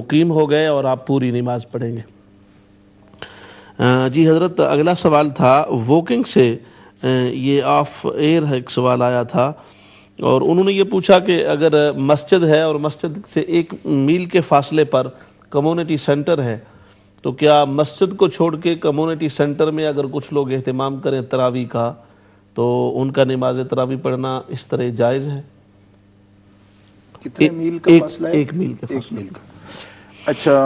मुकीम हो गए और आप पूरी नमाज पढ़ेंगे। जी हज़रत, अगला सवाल था वॉकिंग से, ये ऑफ एयर एक सवाल आया था और उन्होंने ये पूछा कि अगर मस्जिद है और मस्जिद से 1 मील के फासले पर कम्युनिटी सेंटर है तो क्या मस्जिद को छोड़ के कम्युनिटी सेंटर में अगर कुछ लोग एहतमाम करें तरावी का तो उनका नमाज तरावी पढ़ना इस तरह जायज़ है? कितने मील का फासला है? 1 मील का फासला। अच्छा,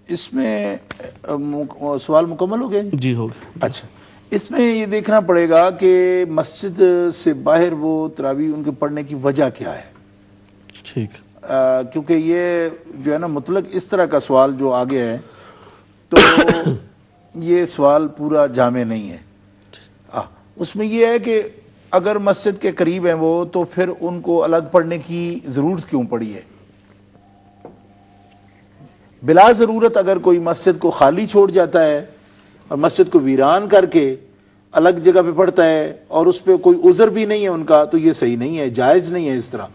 इसमें सवाल मुकम्मल हो गया जी हो गया। अच्छा, इसमें ये देखना पड़ेगा कि मस्जिद से बाहर वो तरावी उनके पढ़ने की वजह क्या है। ठीक। क्योंकि ये जो है ना मुतलक इस तरह का सवाल जो आ गया है तो ये सवाल पूरा जामे नहीं है। उसमें ये है कि अगर मस्जिद के करीब हैं वो तो फिर उनको अलग पढ़ने की ज़रूरत क्यों पड़ी है। बिला ज़रूरत अगर कोई मस्जिद को खाली छोड़ जाता है और मस्जिद को वीरान करके अलग जगह पे पढ़ता है और उस पर कोई उज़र भी नहीं है उनका, तो ये सही नहीं है, जायज़ नहीं है इस तरह।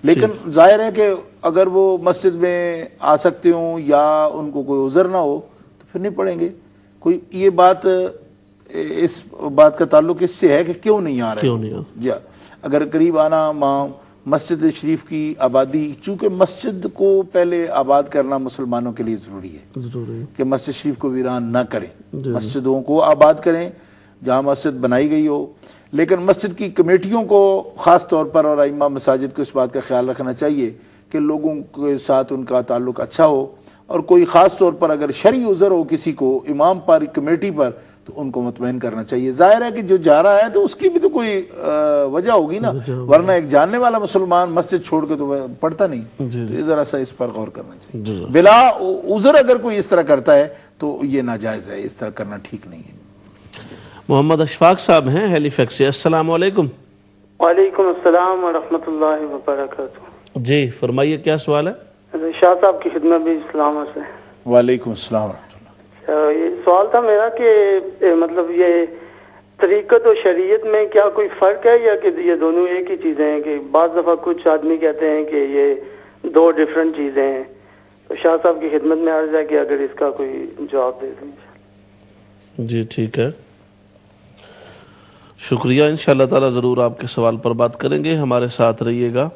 लेकिन जाहिर है कि अगर वो मस्जिद में आ सकते हों या उनको कोई उज़र ना हो तो फिर नहीं पढ़ेंगे। कोई ये बात, इस बात का ताल्लुक इससे है कि क्यों नहीं आ रहे हैं। जी, अगर करीब आना मस्जिद शरीफ की आबादी, चूँकि मस्जिद को पहले आबाद करना मुसलमानों के लिए ज़रूरी है कि मस्जिद शरीफ को वीरान ना करें, मस्जिदों को आबाद करें जहाँ मस्जिद बनाई गई हो। लेकिन मस्जिद की कमेटियों को ख़ास तौर पर और इमाम मसाजिद को इस बात का ख्याल रखना चाहिए कि लोगों के साथ उनका ताल्लुक अच्छा हो और कोई ख़ास तौर पर अगर शरई उज़र हो किसी को इमाम पर कमेटी पर तो उनको मुतमईन करना चाहिए। जाहिर है कि जो जा रहा है तो उसकी भी तो कोई वजह होगी ना, वरना एक जानने वाला मुसलमान मस्जिद छोड़ के तो पढ़ता नहीं। तो ज़रा सा इस पर गौर करना चाहिए। बिला उज़र अगर कोई इस तरह करता है तो ये नाजायज़ है, इस तरह करना ठीक नहीं है। मोहम्मद अशफाक साहब हैं हैलीफैक्स से। अस्सलाम वालेकुम। वालेकुम अस्सलाम व रहमतुल्लाहि व बरकातुहू। जी फरमाइए, क्या सवाल है? शाह साहब की खिदमत भी इस्लाम से। वालेकुम अस्सलाम। ये सवाल था मेरा कि मतलब ये तरीक़त और शरीयत में क्या कोई फ़र्क है या कि ये दोनों एक ही चीज़ें हैं? कि बाज़ दफ़ा कुछ आदमी कहते हैं कि ये 2 डिफरेंट चीज़ें हैं। तो शाह साहब की खिदमत में अर्ज़ है कि अगर इसका कोई जवाब दे दें। जी ठीक है, शुक्रिया। इंशाअल्लाह ताला ज़रूर आपके सवाल पर बात करेंगे, हमारे साथ रहिएगा।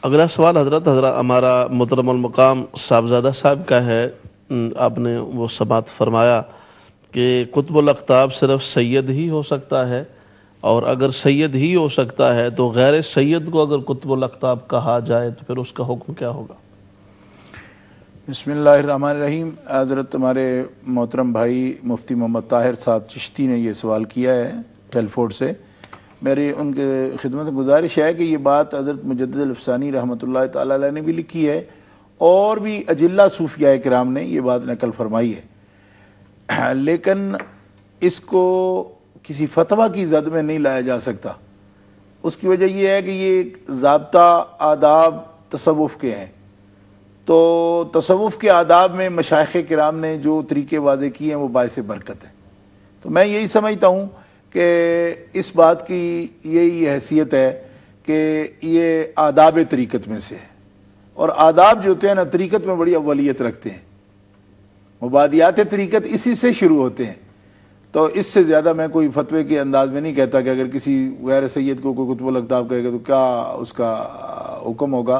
अगला सवाल हज़रत हमारा मुहतरम मकाम साहबजादा साहब का है। आपने वो समात फरमाया कि कुतुबुल अक़ताब सिर्फ सैयद ही हो सकता है और अगर सैयद ही हो सकता है तो गैर सैयद को अगर कुतुबुल अक़ताब कहा जाए तो फिर उसका हुक्म क्या होगा? बिस्मिल्लाहिर्रहमानिर्रहीम। हज़रत हमारे मोहतरम भाई मुफ्ती मोहम्मद ताहिर साहब चिश्ती ने ये सवाल किया है टेलफोर्ड से। मेरी उनके खिदमत में गुजारिश है कि ये बात हज़रत मुजद्दिद अल-अफ़सानी रहमतुल्लाह तआला अलैह ने भी लिखी है और भी अजिल्ला सूफिया किराम ने ये बात नकल फरमाई है, लेकिन इसको किसी फतवा की जद में नहीं लाया जा सकता। उसकी वजह यह है कि ये ज़ाब्ता आदाब तसव्वुफ़ के हैं, तो तसव्वुफ़ के आदाब में मशाइख़ किराम ने जो तरीक़े वाज़े किए हैं वो बाइस बरकत है। तो मैं यही समझता हूँ कि इस बात की यही हैसियत है कि ये आदाब तरीक़त में से है और आदाब जो होते हैं ना तरीक़त में बड़ी अव्वलियत रखते हैं। मुबादियात तरीक़त इसी से शुरू होते हैं। तो इससे ज़्यादा मैं कोई फतवे के अंदाज में नहीं कहता कि अगर किसी गैर सैयद को कोई कुतुबुल अक़ताब कहेगा तो क्या उसका हुक्म होगा,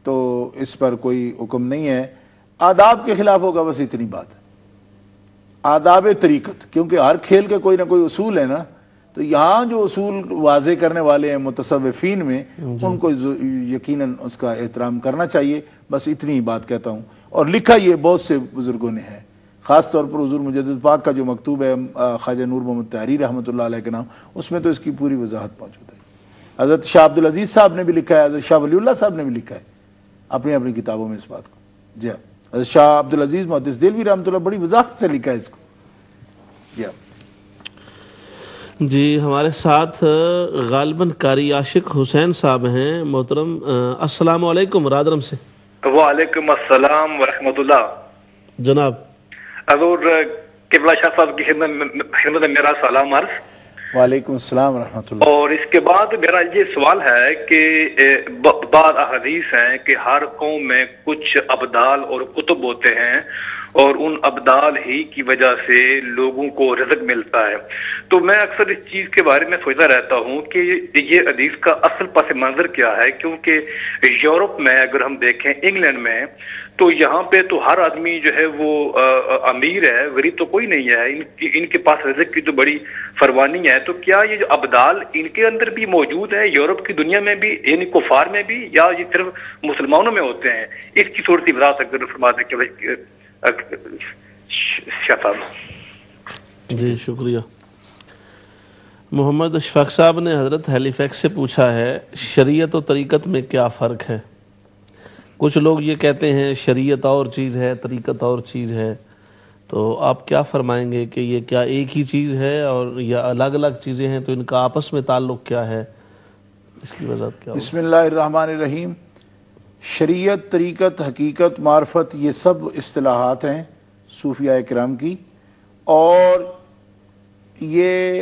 तो इस पर कोई हुक्म नहीं है। आदाब के ख़िलाफ़ होगा, बस इतनी बात है। आदाब तरीक़त, क्योंकि हर खेल के कोई ना कोई उसूल है ना, तो यहाँ जो उसूल वाज़े करने वाले हैं मुतसव्विफ़ीन में उनको यकीनन उसका एहतराम करना चाहिए। बस इतनी ही बात कहता हूँ। और लिखा ये बहुत से बुज़ुर्गों ने है, ख़ास तौर पर हुज़ूर मुजद्दिद पाक का जो मकतूब है ख्वाजा नूर मोहम्मद तहरी रहमतुल्लाह अलैह के नाम, उसमें तो इसकी पूरी वजाहत मौजूद है। हज़रत शाह अब्दुल अज़ीज़ साहब ने भी लिखा है, हज़रत शाह वलीउल्लाह साहब ने भी लिखा है अपनी अपनी किताबों में इस बात को। जी हाँ, शाह अब्दुल अज़ीज़ मुहद्दिस देलवी रहमतुल्लाह बड़ी वजाहत से लिखा है इसको। जी हाँ जी, हमारे साथ गालिबन कारी आशिक हुसैन साहब हैं मोहतरम। अस्सलाम वालेकुम रादरम से। वालेकुम अस्सलाम व रहमतुल्लाह। जनाब हज़ूर क़िबला शाह साहब की खिदमत में मेरा सलाम अर्ज़। वालेकुम अस्सलाम रहमतुल्लाह। और इसके बाद मेरा ये सवाल है कि बाद अहदीस हैं कि हर कौम में कुछ अब्दाल और कुतुब होते हैं और उन अब्दाल ही की वजह से लोगों को रिज़्क मिलता है। तो मैं अक्सर इस चीज के बारे में सोचता रहता हूँ कि ये हदीस का असल पस मंजर क्या है, क्योंकि यूरोप में अगर हम देखें, इंग्लैंड में, तो यहाँ पे तो हर आदमी जो है वो अमीर है, गरीब तो कोई नहीं है। इनके पास रिज़्क की तो बड़ी फरवानी है। तो क्या ये जो अब्दाल इनके अंदर भी मौजूद है, यूरोप की दुनिया में भी, यानी कुफार में भी, या ये सिर्फ मुसलमानों में होते हैं? इसकी थोड़ी सी वजाहत अगर फरमा दें कि जी शुक्रिया। मोहम्मद अशफाक साहब ने हज़रत हैलीफैक्स से पूछा है, शरीयत और तरीक़त में क्या फ़र्क है? कुछ लोग ये कहते हैं शरीयत और चीज़ है, तरीक़त और चीज़ है, तो आप क्या फरमाएंगे कि ये क्या एक ही चीज़ है और या अलग अलग चीज़ें हैं? तो इनका आपस में ताल्लुक़ क्या है, इसकी वजह क्या? बिस्मिल्लाहिर्रहमानिर्रहीम। शरीयत, तरीक़त, हकीकत, मार्फत, ये सब इस्तिलाहात हैं सूफिया इकराम की, और ये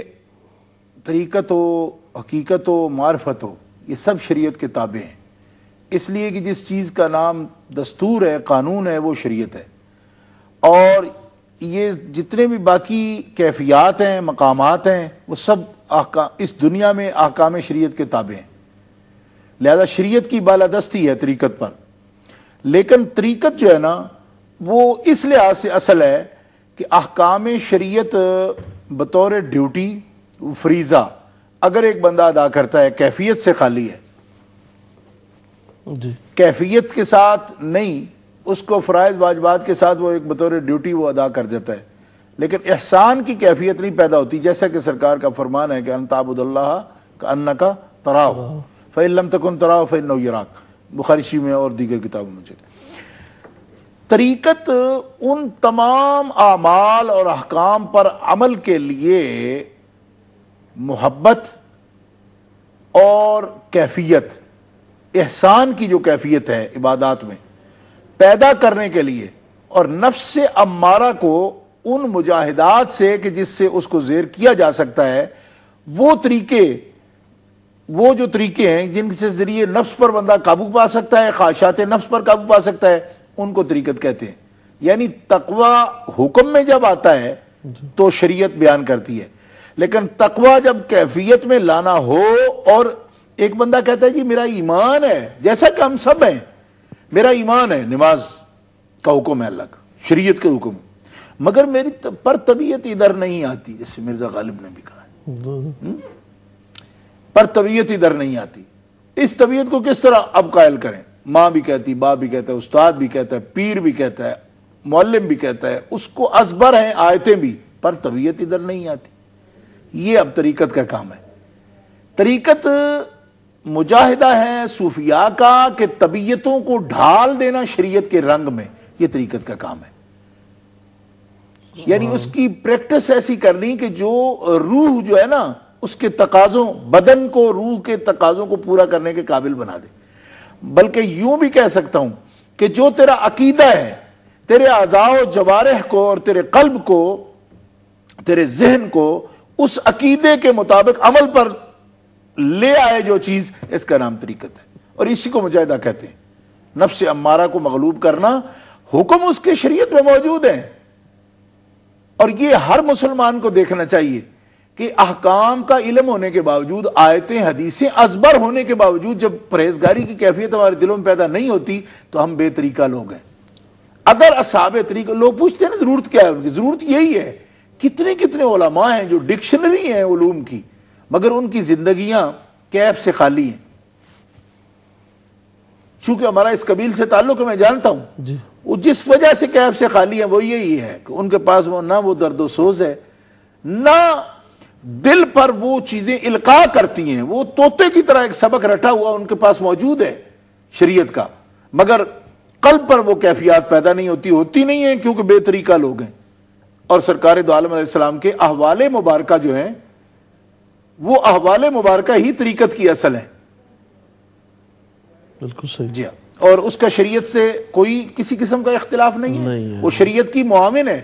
तरीक़त हो, हकीकत हो, मार्फत हो, ये सब शरीयत के ताबे हैं। इसलिए कि जिस चीज़ का नाम दस्तूर है, कानून है, वो शरीयत है। और ये जितने भी बाकी कैफियात हैं, मकामात हैं, वो सब इस दुनिया में अहकाम शरीयत के ताबे हैं। लिहाजा शरीयत की बालादस्ती है तरीक़त पर। लेकिन तरीक़त जो है ना, वो इस लिहाज से असल है कि अहकाम शरीयत बतौर ड्यूटी, फरीज़ा, अगर एक बंदा अदा करता है, कैफियत से खाली है जी, कैफियत के साथ नहीं, उसको फ़राइज़ वाजिबात के साथ वो एक बतौर ड्यूटी वो अदा कर जाता है। लेकिन एहसान की कैफियत नहीं पैदा होती, जैसा कि सरकार का फरमान है कि अन ताबुदुल्लाह कअन्नका तराहु फ़इन लम तकुन तराहु फ़इन्नहु यराक, बुखारी शरीफ में और दीगर किताबों में। तरीक़त उन तमाम आमाल और अहकाम पर अमल के लिए मोहब्बत और कैफियत, एहसान की जो कैफियत है इबादत में, पैदा करने के लिए, और नफ्स अम्मारा को उन मुजाहिदात से कि जिससे उसको ज़ेर किया जा सकता है, वो जो तरीके हैं जिनके जरिए नफ्स पर बंदा काबू पा सकता है, ख्वाहिशात नफ्स पर काबू पा सकता है, उनको तरीक़त कहते हैं। यानी तकवा हुक्म में जब आता है तो शरीयत बयान करती है, लेकिन तकवा जब कैफियत में लाना हो, और एक बंदा कहता है जी मेरा ईमान है, जैसा कि हम सब हैं, मेरा ईमान है, नमाज का हुक्म है अल्लाह का, शरीयत का हुक्म, मगर मेरी पर तबीयत इधर नहीं आती, जैसे मिर्जा गालिब ने भी कहा है, पर तबीयत इधर नहीं आती। इस तबीयत को किस तरह अब कायल करें? माँ भी कहती, बाप भी कहता है, उस्ताद भी कहता है, पीर भी कहता है, मौलम भी कहता है, उसको अज़बर हैं आयतें भी, पर तबीयत इधर नहीं आती। ये अब तरीक़त का काम है। तरीक़त मुजाहिदा है सूफिया का कि तबीयतों को ढाल देना शरीयत के रंग में, ये तरीक़त का काम है। यानी उसकी प्रैक्टिस ऐसी करनी कि जो रूह जो है ना, उसके तकाज़ों, बदन को रूह के तकाज़ों को पूरा करने के काबिल बना दे। बल्कि यूं भी कह सकता हूं कि जो तेरा अकीदा है, तेरे आज़ाओ जवारिह को और तेरे कल्ब को, तेरे जहन को उस अकीदे के मुताबिक अमल पर ले आए जो चीज, इसका नाम तरीक़त है। और इसी को मुजाहिदा कहते हैं। नफ्स अम्मारा को मगलूब करना, हुक्म उसके शरीयत में मौजूद है। और ये हर मुसलमान को देखना चाहिए कि अहकाम का इल्म होने के बावजूद, आयतें हदीसें अज़बर होने के बावजूद, जब परहेजगारी की कैफियत हमारे दिलों में पैदा नहीं होती तो हम बेतरीका लोग हैं। अगर असहाबे तरीका, लोग पूछते हैं ना जरूरत क्या है उनकी, जरूरत यही है। कितने कितने उलमा हैं जो डिक्शनरी हैं उलूम की, मगर उनकी जिंदगियां कैफ से खाली हैं। चूंकि हमारा इस कबील से ताल्लुक है, मैं जानता हूं वो जिस वजह से कैफ से खाली है वो यही है कि उनके पास वो ना वो दर्दो सोज है, ना दिल पर वो चीजें इल्का करती हैं। वो तोते की तरह एक सबक रटा हुआ उनके पास मौजूद है शरीयत का, मगर कल्ब पर वो कैफियत पैदा नहीं होती नहीं है, क्योंकि बेतरीका लोग हैं। और सरकार दो आलम अलैहिस्सलाम के अहवाले मुबारका जो हैं, वो अहवाले मुबारका ही तरीक़त की असल है। बिल्कुल सही जी हाँ। और उसका शरीयत से कोई किसी किस्म का इख्तिलाफ नहीं है। वो शरीयत की मुआविन है,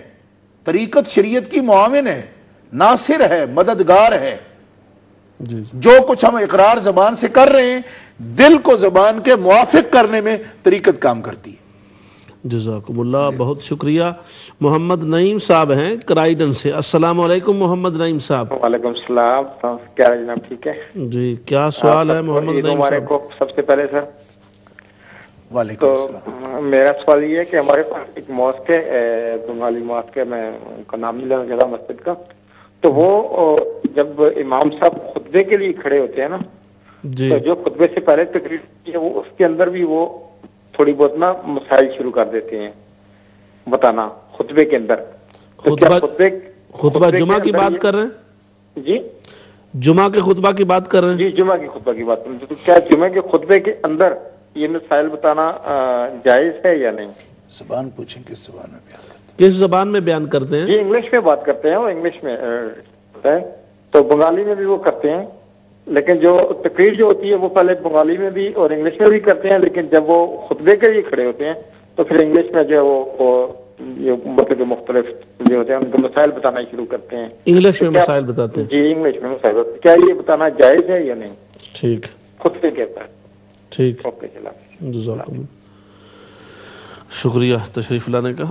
तरीक़त शरीयत की मुआविन है, नासिर है, मददगार है, جو کچھ ہم اقرار زبان سے کر رہے ہیں دل کو زبان کے موافق کرنے میں طریقت کام کرتی ہے. جزاکم اللہ، بہت شکریہ. محمد نعیم صاحب ہیں کرائیڈن سے. السلام علیکم محمد نعیم صاحب. وعلیکم السلام. کیا ہے جناب، ٹھیک ہے جی؟ کیا سوال ہے محمد نعیم صاحب؟ کو سب سے پہلے سر وعلیکم السلام. میرا سوال یہ ہے کہ ہمارے پاس ایک ماسک ہے، بنگالی ماسک ہے، میں ان کا نام نہیں لینا چاہتا مسجد کا. تو وہ جب امام صاحب خطبے کے لیے کھڑے ہوتے ہیں نا، تو جو خطبے سے پہلے تقریر کی ہے وہ اس کے اندر بھی وہ تھوڑی بہت نا مسائل شروع کر دیتے ہیں بتانا خطبے کے اندر. خطبہ جمعہ کی بات کر رہے ہیں؟ جی جمعہ کے خطبہ کی بات کر رہے ہیں؟ جی جمعہ کی خطبہ کی بات کر رہے ہیں. تو کیا جمعہ کے خطبے کے اندر یہ مسائل بتانا جائز ہے یا نہیں؟ زبان پوچھیں کس زبان میں بیان کرتے ہیں؟ کس زبان میں بیان کرتے ہیں؟ جی انگلش میں بات کرتے ہیں، وہ انگلش میں ہے تو بنگالی میں بھی وہ کرتے ہیں، لیکن جو تقریر جو ہوتی ہے وہ پہلے بنگالی میں بھی اور انگلش میں بھی کرتے ہیں، لیکن جب وہ خطبے کے لیے کھڑے ہوتے ہیں تو پھر انگلش میں جو ہے وہ مطلب مختلف جو ہوتے ہیں ان کے مسائل بتانا شروع کرتے ہیں. انگلش میں مسائل بتاتے ہیں؟ جی انگلش میں مسائل. کیا یہ بتانا جائز ہے یا نہیں؟ ٹھیک، خطبے کہتا ہے. ٹھیک، اوکے چلا. جزاکم شکریہ تشریف لانے کا.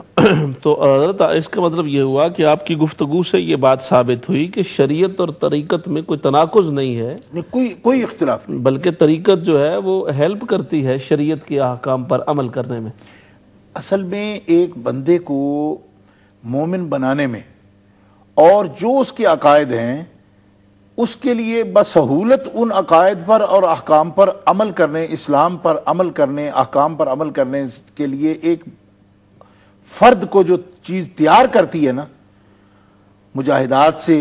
تو حضرت اس کا مطلب یہ ہوا کہ آپ کی گفتگو سے یہ بات ثابت ہوئی کہ شریعت اور طریقت میں کوئی تناقض نہیں ہے، کوئی اختلاف نہیں، بلکہ طریقت جو ہے وہ ہیلپ کرتی ہے شریعت کے احکام پر عمل کرنے میں. اصل میں ایک بندے کو مومن بنانے میں اور جو اس کے عقائد ہیں اس کے لیے بسہولت ان عقائد پر اور احکام پر عمل کرنے، اسلام پر عمل کرنے، احکام پر عمل کرنے کے لیے ایک فرد کو جو چیز تیار کرتی ہے نا، مجاہدات سے